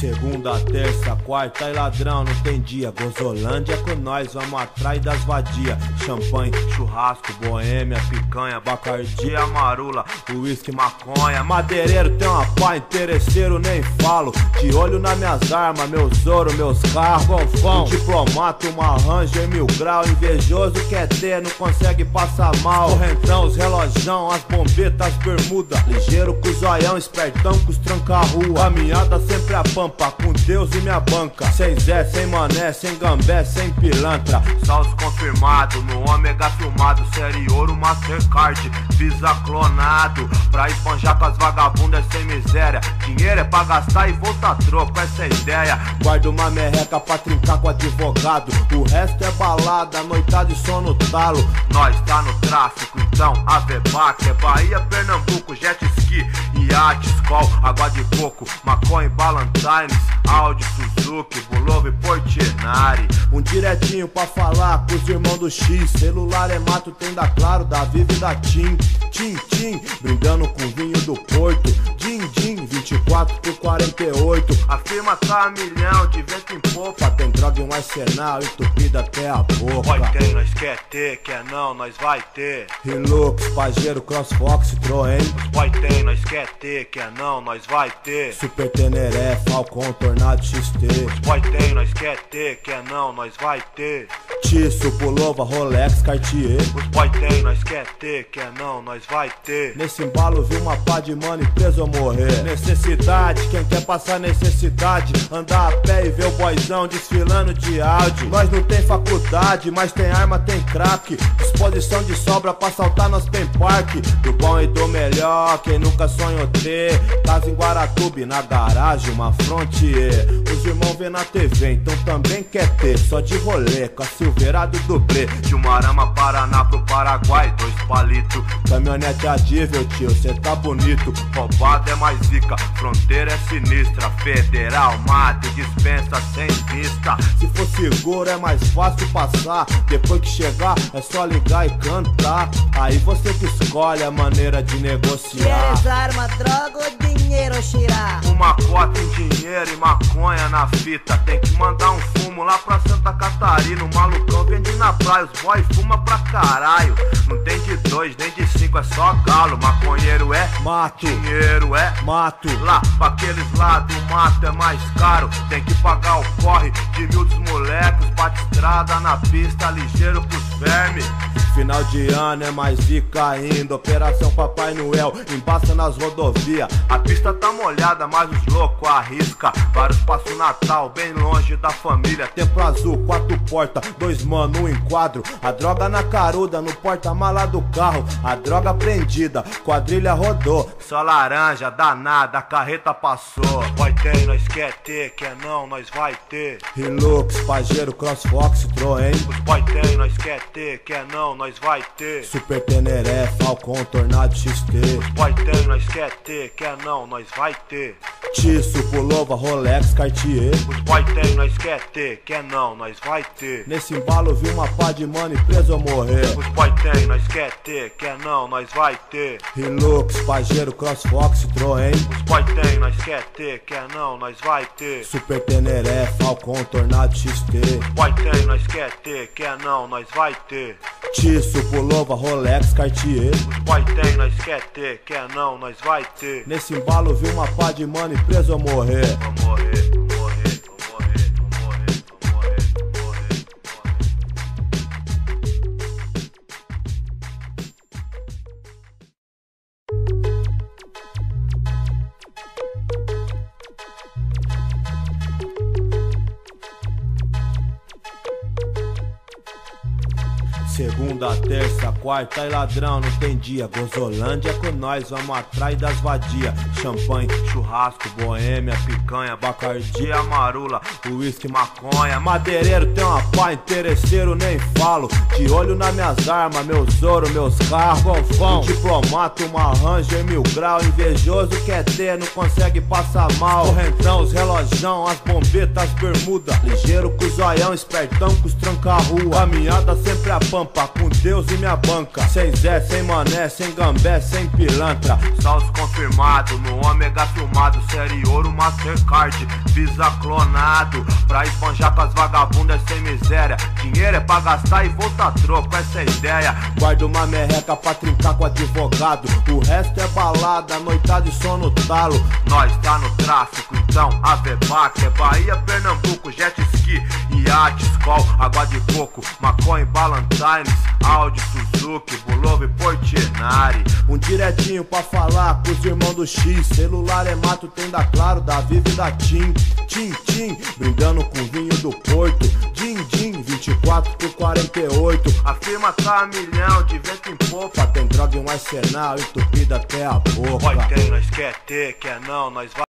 Segunda, terça, quarta e ladrão, não tem dia. Gozolândia com nós, vamos atrás das vadia. Champanhe, churrasco, boêmia, picanha, bacardia, marula, uísque, maconha. Madeireiro tem uma pá, interesseiro nem falo. De olho nas minhas armas, meus ouro, meus carros, golfão. Um diplomata, uma ranger, 1000 grau. Invejoso quer ter, não consegue passar mal. Correntão, os relojão, as bombetas, as bermuda. Ligeiro com o zoião, espertão com os tranca-rua. Caminhada sempre a pampa, com Deus e minha banca. Sem Zé, sem Mané, sem Gambé, sem pilantra. Só os confirmados, no ômega filmado. Série ouro, Mastercard, Visa clonado. Pra espanjar com as vagabundas sem miséria. Dinheiro é pra gastar e voltar troco, essa é a ideia. Guarda uma merreca pra trincar com advogado. O resto é balada, noitada e sono talo. Nós tá no tráfico, então Avebac é Bahia, Pernambuco, jet ski, iate, Skol, água de coco, maconha, Ballantines, Audi, Suzuki, Bulova e Portinari. Um diretinho pra falar com os irmãos do X. Celular é mato, tem da Claro, da Vivo e da TIM. Tim, tim, brindando com vinho do Porto. Din, din, 24 por 48. A firma tá a milhão, de vento em popa. Tem droga em um arsenal, entupido até a boca. Vai ter, nós quer ter, quer não, nós vai ter. Hilux, Pajero, Crossfox, Troen. Os boy tem, nós quer ter, quer não, nós vai ter. Super Teneré, Falcon, Tornado, XT. Os boy tem, nós quer ter, quer não, nós vai ter. Tiço, Pulova, Rolex, Cartier. Os boy tem, nós quer ter, quer não, nós vai ter. Nesse embalo vi uma pá de mano e preso ou morrer. Necessidade, quem quer passar necessidade. Andar a pé e ver o boyzão desfilando de Audi. Nós não tem faculdade, mas tem arma, tem crack. Disposição de sobra pra saltar nós tem parque. Do bom e do melhor, quem nunca sonhou ter. Casa em Guaratuba, na garagem, uma Frontier. Os irmãos vê na TV, então também quer ter. Só de rolê, com a Silverado e dublê. De Umarama, Paraná pro Paraguai, 2 palitos. Caminhonete adível, tio, cê tá bonito. Roubado é mais zica, fronteira é sinistra. Federal, mata e dispensa sem vista. Se for seguro é mais fácil passar. Depois que chegar é só ligar e cantar. Aí você que escolhe a maneira de negociar. Queres arma, droga ou dinheiro, xirá? Uma cota em dinheiro e maconha na fita. Tem que mandar um fumo lá pra Santa Catarina. O malucão vende na praia, os boy fuma pra caralho. Não tem de 2 nem de 5, é só galo. Maconheiro é mato, dinheiro é mato. Lá pra aqueles lados o mato é mais caro. Tem que pagar o corre de 1000 dos moleques. Bate estrada na pista, ligeiro pros vermes. Final de ano é mais zica ainda. Operação Papai Noel, embaça nas rodovias. A pista tá molhada, mas os loucos arrisca. Vários passam Natal, bem longe da família. Tempo azul, 4 portas, 2 mano, 1 enquadro. A droga na caruda, no porta-mala do carro. A droga prendida, quadrilha rodou. Só laranja, danada, a carreta passou. Vai ter, nós quer ter, quer não, nós vai ter. Hilux, Pajero, Crossfox, Troen. Os boy tem, nós quer ter, quer não, nós vai ter. Super Teneré, Falcon, Tornado, XT. Os boy tem, nós quer ter, quer não, nós vai ter. Tiço, Pulova, Rolex, Cartier. Os boy tem, nós quer ter, quer não, nós vai ter. Nesse embalo vi uma pá de mano e preso ou morrer. Os boy tem, nós quer ter, quer não, nós vai ter. Hilux, Pajero, Crossfox, Troen. Os boy tem, nós quer ter, quer não, nós vai ter. Super Teneré, Falcon, Tornado, XT. Os boy tem, nós quer ter, quer não, nós vai ter. Tiço, Pulova, Rolex, Cartier. Os boy tem, nós quer ter, quer não, nós vai ter. Nesse embalo vi uma pá de mano e preso ou morrer. Vou morrer, vou morrer, vou morrer, vou morrer, vou morrer, vou morrer, segunda, terça, quarta e ladrão, não tem dia. Gozolândia com nós, vamos atrás das vadia. Champanhe, churrasco, boêmia, picanha, bacardia, marula, uísque, maconha. Madeireiro tem uma pá, interesseiro nem falo. De olho nas minhas armas, meus ouro, meus carros, golfão. Um diplomata, uma ranger, 1000 grau. Invejoso quer ter, não consegue passar mal. Correntão, os relojão, as bombetas, as bermuda. Ligeiro com o zoião, espertão com os tranca-rua. Caminhada sempre a pampa, pampa, com Deus e minha banca. Sem Zé, sem mané, sem gambé, sem pilantra. Só os confirmados, no ômega filmado. Série ouro, Mastercard, Visa clonado. Pra esbanjar com as vagabundas sem miséria. Dinheiro é pra gastar e voltar troco, essa é a ideia. Guarda uma merreca pra trincar com advogado. O resto é balada, noitada e sono talo. Nós tá no tráfico, então a Vebac é Bahia, Pernambuco, jet ski, iate, Skol, água de coco, maconha, Ballantines, Audi, Suzuki, Bulova e Portinari. Um diretinho pra falar com os irmãos do X. Celular é mato, tem da Claro, da Vivo e da TIM. Tim, tim, brindando com vinho do Porto. Din, din, 24 por 48. A firma tá a milhão, de vento em popa. Tem droga em um arsenal, entupida até a boca. Oi, tem, nós quer ter, quer não, nós vai.